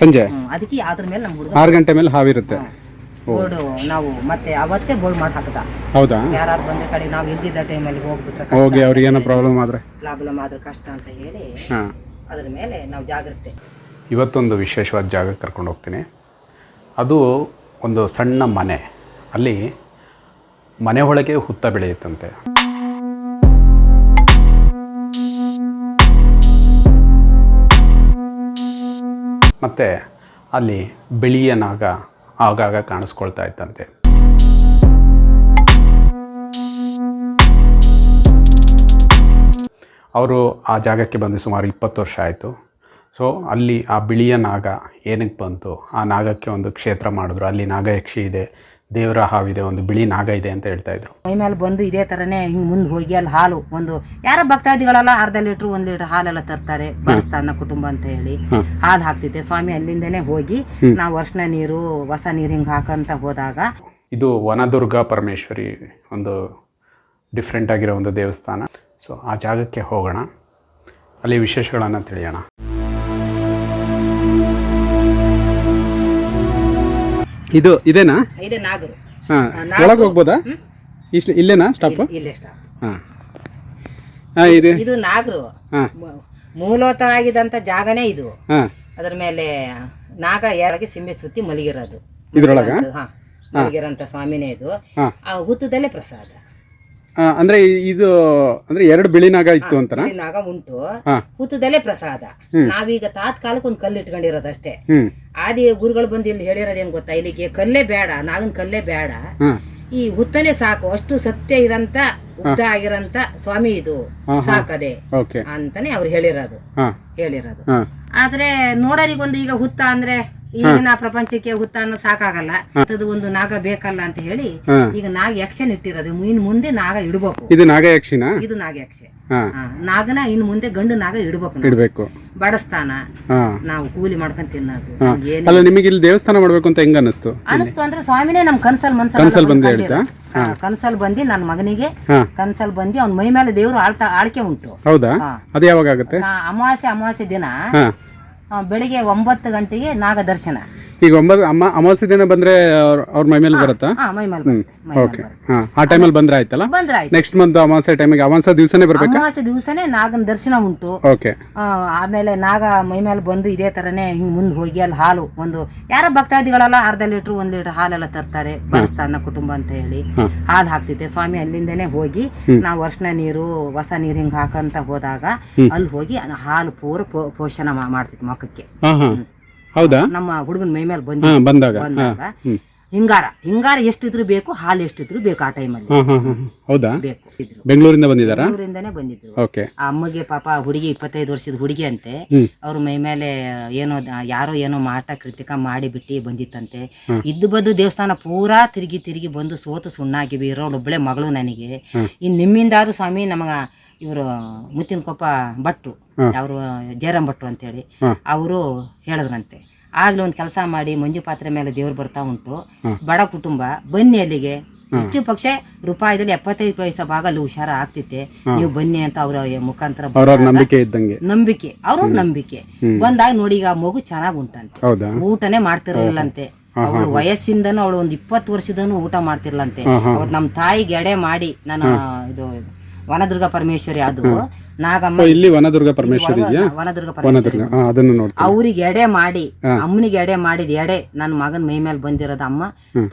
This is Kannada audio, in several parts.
ಸಂಜೆ ಅದಕ್ಕೆ ಅದ್ರ ಮೇಲೆ ನಮ್ಮ ಹುಡುಗ 6 ಗಂಟೆ ಮೇಲೆ ಹಾವಿರುತ್ತೆ. ಬೋರ್ಡು ನಾವು ಮತ್ತೆ ಅವತ್ತೇ ಬೋರ್ಡ್ ಮಾಡಿ ಹಾಕದ. ಹೌದಾ? ಯಾರು ಬಂದ ಕಡೆ ನಾವು ಇಲ್ದಿದ್ದ ಟೈಮಲ್ಲಿ ಹೋಗ್ಬಿಟ್ರೆ ಹೋಗಿ ಅವ್ರಿಗೆ ಏನೋ ಪ್ರಾಬ್ಲಮ್ ಆದ್ರೆ ಕಷ್ಟ ಅಂತ ಹೇಳಿ ಅದ್ರ ಮೇಲೆ ನಾವು ಜಾಗ್ರತೆ. ಇವತ್ತೊಂದು ವಿಶೇಷವಾದ ಜಾಗಕ್ಕೆ ಕರ್ಕೊಂಡು ಹೋಗ್ತೀನಿ. ಅದು ಒಂದು ಸಣ್ಣ ಮನೆ. ಅಲ್ಲಿ ಮನೆ ಒಳಗೆ ಹುತ್ತ ಬೆಳೆಯುತ್ತಂತೆ. ಮತ್ತು ಅಲ್ಲಿ ಬಿಳಿಯ ನಾಗ ಆಗಾಗ ಕಾಣಿಸ್ಕೊಳ್ತಾ ಇತ್ತಂತೆ. ಅವರು ಆ ಜಾಗಕ್ಕೆ ಬಂದು ಸುಮಾರು 20 ವರ್ಷ ಆಯಿತು. ಸೊ ಅಲ್ಲಿ ಆ ಬಿಳಿಯ ನಾಗ ಏನಕ್ಕೆ ಬಂತು, ಆ ನಾಗಕ್ಕೆ ಒಂದು ಕ್ಷೇತ್ರ ಮಾಡಿದ್ರು. ಅಲ್ಲಿ ನಾಗಯಕ್ಷಿ ಇದೆ, ದೇವರ ಹಾವಿದೆ, ಒಂದು ಬಿಳಿ ನಾಗ ಇದೆ ಅಂತ ಹೇಳ್ತಾಯಿದ್ರು. ಮೈ ಮೇಲೆ ಬಂದು ಇದೇ ಥರನೇ ಹಿಂಗೆ ಮುಂದೆ ಹೋಗಿ ಅಲ್ಲಿ ಹಾಲು ಒಂದು ಯಾರೋ ಭಕ್ತಾದಿಗಳೆಲ್ಲ ಅರ್ಧ ಲೀಟ್ರ್ 1 ಲೀಟ್ರ್ ಹಾಲೆಲ್ಲ ತರ್ತಾರೆ. ಬಡಿಸ್ತಾನ ಕುಟುಂಬ ಅಂತ ಹೇಳಿ ಹಾಲು ಹಾಕ್ತಿದ್ದೆ. ಸ್ವಾಮಿ ಅಲ್ಲಿಂದನೇ ಹೋಗಿ ನಾವು ವರ್ಷನ ನೀರು ಹೊಸ ನೀರು ಹಿಂಗೆ ಹಾಕಂತ ಹೋದಾಗ ಇದು ವನದುರ್ಗಾ ಪರಮೇಶ್ವರಿ ಒಂದು ಡಿಫ್ರೆಂಟ್ ಆಗಿರೋ ಒಂದು ದೇವಸ್ಥಾನ. ಸೊ ಆ ಜಾಗಕ್ಕೆ ಹೋಗೋಣ, ಅಲ್ಲಿ ವಿಶೇಷಗಳನ್ನು ತಿಳಿಯೋಣ. ಇದು ಇದೇನಾ? ಇದೆ ನಾಗರು. ಹಾಂ, ಒಳಗೆ ಹೋಗ್ಬೋದಾ? ಇಲ್ಲೇನಾ ಸ್ಟಾಪ್? ಇಲ್ಲೇ ಸ್ಟಾಪ್. ಹಾಂ ಹಾಂ, ಇದು ನಾಗರು ಮೂಲತಃ ಆಗಿದಂತ ಜಾಗನೇ ಇದು. ಅದ್ರ ಮೇಲೆ ನಾಗ ಯಾರಿಗೆ ಸಿಂಬೆ ಸುತ್ತಿ ಮಲಗಿರೋದು ಇದ್ರೊಳಗ ಮಲಗಿರೋಂಥ ಸ್ವಾಮಿನೇ ಇದು. ಆ ಹುತ್ತದಲ್ಲೇ ಪ್ರಸಾದ. ಅಂದ್ರೆ ಇದು ಅಂದ್ರೆ 2 ಬಿಳಿ ನಾಗ ಇತ್ತು ಅಂತ ನಾಗ ಉಂಟು, ಹುತ್ತದಲ್ಲೇ ಪ್ರಸಾದ. ನಾವೀಗ ತಾತ್ಕಾಲಕ್ಕೆ ಒಂದು ಕಲ್ಲು ಇಟ್ಕೊಂಡಿರೋದಷ್ಟೇ. ಆದಿ ಗುರುಗಳು ಬಂದು ಇಲ್ಲಿ ಹೇಳಿರೋದೇನ್ ಗೊತ್ತಾ, ಇಲ್ಲಿಗೆ ಕಲ್ಲೇ ಬೇಡ, ನಾಗನ ಕಲ್ಲೇ ಬೇಡ, ಈ ಹುತ್ತನೇ ಸಾಕು, ಅಷ್ಟು ಸತ್ಯ ಇರಂತ ಉದ್ದ ಆಗಿರಂತ ಸ್ವಾಮಿ ಇದು ಸಾಕದೆ ಅಂತಾನೆ ಅವ್ರು ಹೇಳಿರೋದು. ಆದ್ರೆ ನೋಡೋರಿಗೊಂದು ಈಗ ಹುತ್ತ ಅಂದ್ರೆ ಈಗಿನ ಪ್ರಪಂಚಕ್ಕೆ ಹುತ್ತ ಅನ್ನೋದು ಸಾಕಾಗಲ್ಲ, ಅದು ಒಂದು ನಾಗ ಬೇಕಲ್ಲ ಅಂತ ಹೇಳಿ ಈಗ ನಾಗ ಯಕ್ಷನ್ ಇಟ್ಟಿರೋದು. ಇನ್ ಮುಂದೆ ನಾಗ ಇಡ್ಬೇಕು. ಇದು ನಾಗಯಕ್ಷಿನ? ಇದು ನಾಗಯಕ್ಷೆ. ನಾಗನ ಇನ್ ಮುಂದೆ ಗಂಡು ನಾಗ ಇಡ್ಬೇಕು. ಬಡಸ್ತಾನ ನಾವು ಕೂಲಿ ಮಾಡ್ಕೊಂಡ್ ತಿನ್ನೋದು. ನಿಮಗೆ ಇಲ್ಲಿ ದೇವಸ್ಥಾನ ಮಾಡ್ಬೇಕು ಅಂತ ಹೆಂಗ ಅನಿಸ್ತು ಅಂದ್ರೆ ಸ್ವಾಮಿನೇ ನಮ್ ಕನ್ಸಲ್ ಕನ್ಸಲ್ ಬಂದಿ ನನ್ನ ಮಗನಿಗೆ ಕನ್ಸಲ್ ಬಂದಿ ಅವ್ನ ಮೈ ಮೇಲೆ ದೇವ್ರು ಆಳ್ಕೆ ಉಂಟು. ಹೌದಾ? ಅದು ಯಾವಾಗ ಆಗುತ್ತೆ? ಅಮಾವಾಸ್ಯೆ ದಿನ ಬೆಳಿಗ್ಗೆ 9 ಗಂಟೆಗೆ ನಾಗ ದರ್ಶನ. ಈಗ ಅಮಾವಾಸ್ಯೆ ದಿನ ಬಂದ್ರೆ ಅವ್ರ ಮೈ ಮೇಲೆ ಬರುತ್ತಾ? ಆ ಟೈಮಲ್ಲಿ ಬಂದ್ರೆ ಆಯ್ತಲ್ಲ. ನೆಕ್ಸ್ಟ್ ಮಂತ್ ಅಮಾವಾಸ್ಯೆ ಟೈಮಿಗೆ ಅಮಾವಾಸ್ಯೆ ದಿವಸನೇ ಬರ್ಬೇಕು. ಅಮಾವಾಸ್ಯೆ ದಿವಸನೇ ನಾಗನ ದರ್ಶನ ಉಂಟು. ಆಮೇಲೆ ನಾಗ ಮೈ ಮೇಲೆ ಬಂದು ಇದೇ ತರನೇ ಹಿಂಗ್ ಮುಂದೆ ಹೋಗಿ ಅಲ್ಲಿ ಹಾಲು ಒಂದು ಯಾರೋ ಭಕ್ತಾದಿಗಳೆಲ್ಲ ಅರ್ಧ ಲೀಟ್ರ್ 1 ಲೀಟ್ರ್ ಹಾಲೆಲ್ಲ ತರ್ತಾರೆ. ಬಡಿಸ್ತಾನ ಕುಟುಂಬ ಅಂತ ಹೇಳಿ ಹಾಲು ಹಾಕ್ತಿದ್ದೆ. ಸ್ವಾಮಿ ಅಲ್ಲಿಂದನೇ ಹೋಗಿ ನಾವು ವರ್ಷನ ನೀರು ಹೊಸ ನೀರು ಹಿಂಗ್ ಹಾಕಂತ ಹೋದಾಗ ಅಲ್ಲಿ ಹೋಗಿ ಹಾಲು ಪೂರ ಪೋಷಣ ಮಾಡ್ತಿದ್ವಿ ಮಕ್ಕಕ್ಕೆ. ಹೌದಾ? ನಮ್ಮ ಹುಡುಗನ ಮೈ ಮೇಲೆ ಬಂದಾಗ ಹಿಂಗಾರ ಎಷ್ಟಿದ್ರು ಬೇಕು, ಹಾಲು ಎಷ್ಟಿದ್ರು ಬೇಕು ಆ ಟೈಮಲ್ಲಿ. ಹೌದಾ? ಬೇಕು. ಬೆಂಗಳೂರಿಂದ ಬಂದಿದ್ದಾರಾ? ಬೆಂಗಳೂರಿಂದಾನೇ ಬಂದಿದ್ರು. ಆ ಅಮ್ಮಗೆ ಪಾಪ ಹುಡುಗಿ 25 ವರ್ಷದ ಹುಡುಗಿ ಅಂತೆ. ಅವ್ರ ಮೈ ಮೇಲೆ ಯಾರೋ ಮಾಟ ಕೃತಿಕ ಮಾಡಿ ಬಿಟ್ಟು ಬಂದಿತ್ತಂತೆ. ಇದ್ದು ಬದ್ದು ದೇವಸ್ಥಾನ ಪೂರಾ ತಿರುಗಿ ಬಂದು ಸೋತು ಸುಣ್ಣಾಗಿವಿ. ಇರೋಳೊಬ್ಬಳೆ ಮಗಳು ನನಗೆ. ಇನ್ ನಿಮ್ಮಿಂದಾದ್ರು ಸ್ವಾಮಿ ನಮಗ ಇವರು ಮುತ್ತಿನ ಕೊಪ್ಪ ಭಟ್ಟು, ಅವರು ಜಯರಾಮ್ ಭಟ್ಟು ಅಂತೇಳಿ ಅವರು ಹೇಳಿದ್ರಂತೆ, ಆಗ್ಲೇ ಒಂದು ಕೆಲಸ ಮಾಡಿ ಮಂಜು ಪಾತ್ರೆ ಮೇಲೆ ದೇವ್ರು ಬರ್ತಾ ಉಂಟು, ಬಡ ಕುಟುಂಬ ಬನ್ನಿ ಅಲ್ಲಿಗೆ, ಹೆಚ್ಚು ಪಕ್ಷ ರೂಪಾಯಿದಲ್ಲಿ 75 ಪೈಸಾ ಭಾಗ ಅಲ್ಲಿ ಹುಷಾರ ಆಗ್ತಿತ್ತೆ, ನೀವು ಬನ್ನಿ ಅಂತ ಅವ್ರ ಮುಖಾಂತರ ನಂಬಿಕೆ ಅವ್ರ ನಂಬಿಕೆ ಬಂದಾಗ ನೋಡಿ. ಈಗ ಮಗು ಚೆನ್ನಾಗ್ ಉಂಟಂತೆ, ಊಟನೇ ಮಾಡ್ತಿರ್ಲಿಲ್ಲಂತೆ. ಅವಳು ವಯಸ್ಸಿಂದನೂ ಅವಳು ಒಂದು 20 ವರ್ಷದನು ಊಟ ಮಾಡ್ತಿರ್ಲಂತೆ. ಅವತ್ ನಮ್ ತಾಯಿಗೆ ಎಡೆ ಮಾಡಿ, ನಾನು ಇದು ವನದುರ್ಗಾ ಪರಮೇಶ್ವರಿ ಅದು ನಾಗಮ್ಮ, ಇಲ್ಲಿ ವನದುರ್ಗಾ ಪರಮೇಶ್ವರಿ ಅವ್ರಿಗೆ ಎಡೆ ಮಾಡಿ, ಅಮ್ಮನಿಗೆ ಎಡೆ ಮಾಡಿದ ಎಡೆ ನನ್ನ ಮಗನ ಮೈ ಮೇಲೆ ಬಂದಿರೋದು ಅಮ್ಮ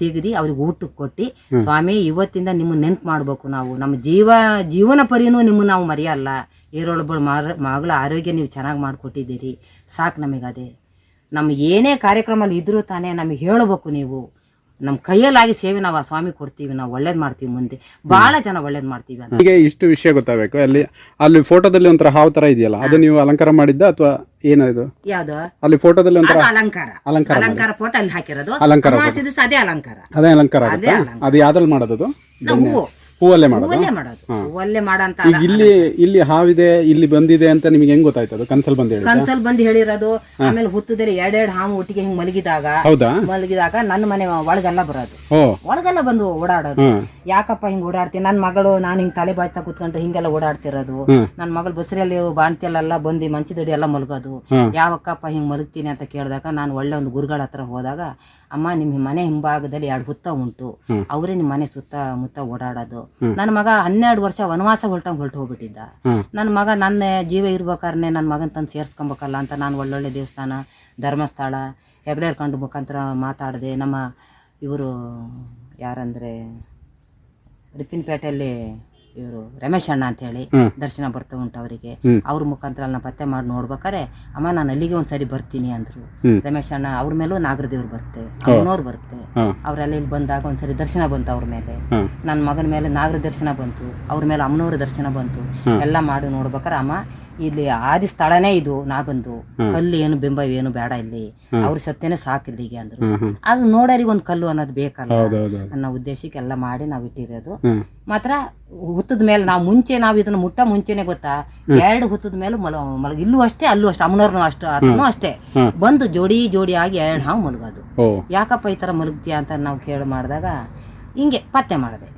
ತೆಗ್ದಿ ಅವ್ರಿಗೆ ಊಟಕ್ಕೆ ಕೊಟ್ಟಿ, ಸ್ವಾಮಿ ಇವತ್ತಿಂದ ನಿಮ್ಮನ್ನ ನೆನ್ಪು ಮಾಡ್ಬೇಕು ನಾವು, ನಮ್ಮ ಜೀವನ ಪರಿನೂ ನಿಮ್ಮನ್ನ ನಾವು ಮರೆಯಲ್ಲ, ಈರೊಳೊಬ್ಬಳು ಮಗಳ ಆರೋಗ್ಯ ನೀವು ಚೆನ್ನಾಗಿ ಮಾಡಿಕೊಟ್ಟಿದ್ದೀರಿ, ಸಾಕು ನಮಗದೇ. ನಮ್ಗೆ ಏನೇ ಕಾರ್ಯಕ್ರಮ ಇದ್ರೂ ತಾನೇ ನಮಗೆ ಹೇಳಬೇಕು, ನೀವು ನಮ್ಮ ಕೈಯಲ್ಲಾಗಿ ಸೇವೆ ನಾವು ಆ ಸ್ವಾಮಿ ಕೊಡ್ತೀವಿ, ನಾವು ಒಳ್ಳೇದ್ ಮಾಡ್ತೀವಿ, ಮುಂದೆ ಬಹಳ ಜನ ಒಳ್ಳೇದ್ ಮಾಡ್ತೀವಿ ಅಂತ. ಈಗ ಇಷ್ಟು ವಿಷಯ ಗೊತ್ತಾಗಬೇಕು. ಅಲ್ಲಿ ಫೋಟೋದಲ್ಲಿ ಒಂಥರ ಹಾವು ತರ ಇದೆಯಲ್ಲ, ಅದು ನೀವು ಅಲಂಕಾರ ಮಾಡಿದ್ದ ಅಥವಾ ಏನದು? ಯಾವ್ದು? ಅಲ್ಲಿ ಫೋಟೋದಲ್ಲಿ ಒಂಥರ ಅಲಂಕಾರ ಫೋಟೋ ಅಲ್ಲಿ ಹಾಕಿರೋದು. ಅಲಂಕಾರ ಅದೇ ಅಲಂಕಾರ. ಅದೇ ಅಲಂಕಾರ. ಅದು ಯಾವ್ದ್ರಲ್ಲಿ ಮಾಡೋದು? ಹೂವು ಹೂವಲ್ಲೇ ಮಾಡೋದು. ಹೂವಲ್ಲೇ ಮಾಡೋದು, ಹೂವಲ್ಲೇ ಮಾಡಂತ ಈಗ ಇಲ್ಲಿ ಹಾವಿದೆ, ಇಲ್ಲಿ ಬಂದಿದೆ ಅಂತ ನಿಮ್ಗೆ ಹೆಂಗ್ ಗೊತ್ತಾಯ್ತು? ಅದು ಕನ್ಸಲ್ ಬಂದು ಹೇಳಿ? ಕನ್ಸಲ್ ಬಂದು ಹೇಳಿರೋದು. ಆಮೇಲೆ ಹುತ್ತದಲ್ಲಿ ಎರಡೆರಡು ಹಾವು ಒಟ್ಟಿಗೆ ಹಿಂಗ್ ಮಲಗಿದಾಗ ನನ್ನ ಮನೆ ಒಳಗೆಲ್ಲ ಬರೋದು, ಒಳಗೆಲ್ಲ ಬಂದು ಓಡಾಡೋದು. ಯಾಕಪ್ಪ ಹಿಂಗ್ ಓಡಾಡ್ತೀನಿ? ನನ್ ಮಗಳು ನಾನು ಹಿಂಗ್ ತಲೆ ಬಾಚ್ತಾ ಕುತ್ಕೊಂಡು ಹಿಂಗೆಲ್ಲ ಓಡಾಡ್ತಿರೋದು. ನನ್ ಮಗಳು ಬಸ್ರಲ್ಲಿ ಬಾಣ್ತಿಯಲ್ಲೆಲ್ಲ ಬಂದು ಮಂಚದಡಿ ಎಲ್ಲ ಮಲಗೋದು. ಯಾವಕ್ಕಪ್ಪ ಹಿಂಗ್ ಮಲಗ್ತೀನಿ ಅಂತ ಕೇಳಿದಾಗ ನಾನು ಒಳ್ಳೆ ಒಂದು ಗುರುಗಳ ಹತ್ರ ಹೋದಾಗ, ಅಮ್ಮ ನಿಮ್ಮ ಮನೆ ಹಿಂಭಾಗದಲ್ಲಿ 2 ಹುತ್ತ ಉಂಟು, ಅವರೇ ನಿಮ್ಮ ಮನೆ ಸುತ್ತಮುತ್ತ ಓಡಾಡೋದು. ನನ್ನ ಮಗ 12 ವರ್ಷ ವನವಾಸ ಹೊರಟು ಹೋಗ್ಬಿಟ್ಟಿದ್ದ. ನನ್ನ ಮಗ ನನ್ನ ಜೀವ ಇರ್ಬೇಕಾದ್ರೆ ನನ್ನ ಮಗನ ತಂದು ಸೇರ್ಸ್ಕೊಬೇಕಲ್ಲ ಅಂತ ನಾನು ಒಳ್ಳೊಳ್ಳೆ ದೇವಸ್ಥಾನ, ಧರ್ಮಸ್ಥಳ, ಹೆಗ್ಡೇರ್ ಕಂಡು ಮುಖಾಂತರ ಮಾತಾಡಿದೆ. ನಮ್ಮ ಇವರು ಯಾರಂದ್ರೆ ರಿಪ್ಪಿನಪೇಟೆಯಲ್ಲಿ ಇವರು ರಮೇಶ್ ಅಣ್ಣ ಅಂತ ಹೇಳಿ ದರ್ಶನ ಬರ್ತಾ ಉಂಟು ಅವರಿಗೆ. ಅವ್ರ ಮುಖಾಂತರ ನಾನು ಪತ್ತೆ ಮಾಡಿ ನೋಡ್ಬೇಕಾರೆ, ಅಮ್ಮ ನಾನು ಅಲ್ಲಿಗೆ ಒಂದ್ಸರಿ ಬರ್ತೀನಿ ಅಂದ್ರು. ರಮೇಶ್ ಅಣ್ಣ ಅವ್ರ ಮೇಲೂ ನಾಗರದೇವ್ರು ಬರುತ್ತೆ, ಅಮ್ಮನವ್ರು ಬರುತ್ತೆ. ಅವ್ರೆಲ್ಲ ಇಲ್ಲಿ ಬಂದಾಗ ಒಂದ್ಸರಿ ದರ್ಶನ ಬಂತು ಅವ್ರ ಮೇಲೆ. ನನ್ನ ಮಗನ ಮೇಲೆ ನಾಗರ ದರ್ಶನ ಬಂತು, ಅವ್ರ ಮೇಲೆ ಅಮ್ಮನವ್ರ ದರ್ಶನ ಬಂತು. ಎಲ್ಲ ಮಾಡಿ ನೋಡ್ಬೇಕಾರೆ, ಅಮ್ಮ ಇಲ್ಲಿ ಆದಿ ಸ್ಥಳನೇ ಇದು ನಾಗಂದು, ಕಲ್ಲು ಏನು ಬಿಂಬ ಏನು ಬೇಡ ಇಲ್ಲಿ, ಅವ್ರ ಸತ್ಯನೇ ಸಾಕಿಲ್ಲಿಗೆ ಅಂದ್ರು. ಅದು ನೋಡೋರಿಗೆ ಒಂದು ಕಲ್ಲು ಅನ್ನೋದು ಬೇಕಲ್ಲ ಅನ್ನೋ ಉದ್ದೇಶಕ್ಕೆ ಎಲ್ಲ ಮಾಡಿ ನಾವು ಇಟ್ಟಿರೋದು. ಮಾತ್ರ ಹುತ್ತದ ಮೇಲೆ ನಾವು ಇದನ್ನ ಮುಂಚೆನೆ ಗೊತ್ತಾ, 2 ಹುತ್ತದ ಮೇಲೆ ಇಲ್ಲೂ ಅಷ್ಟೇ ಅಲ್ಲೂ ಅಷ್ಟೇ, ಅಮ್ಮನವ್ರನು ಅದನ್ನು ಅಷ್ಟೇ ಬಂದು ಜೋಡಿ ಆಗಿ 2 ಹಾವು ಮಲಗೋದು. ಯಾಕಪ್ಪ ಈ ತರ ಮಲಗ್ತೀಯ ಅಂತ ನಾವು ಕೇಳಿ ಮಾಡಿದಾಗ ಹಿಂಗೆ ಪತ್ತೆ ಮಾಡಿದೆ.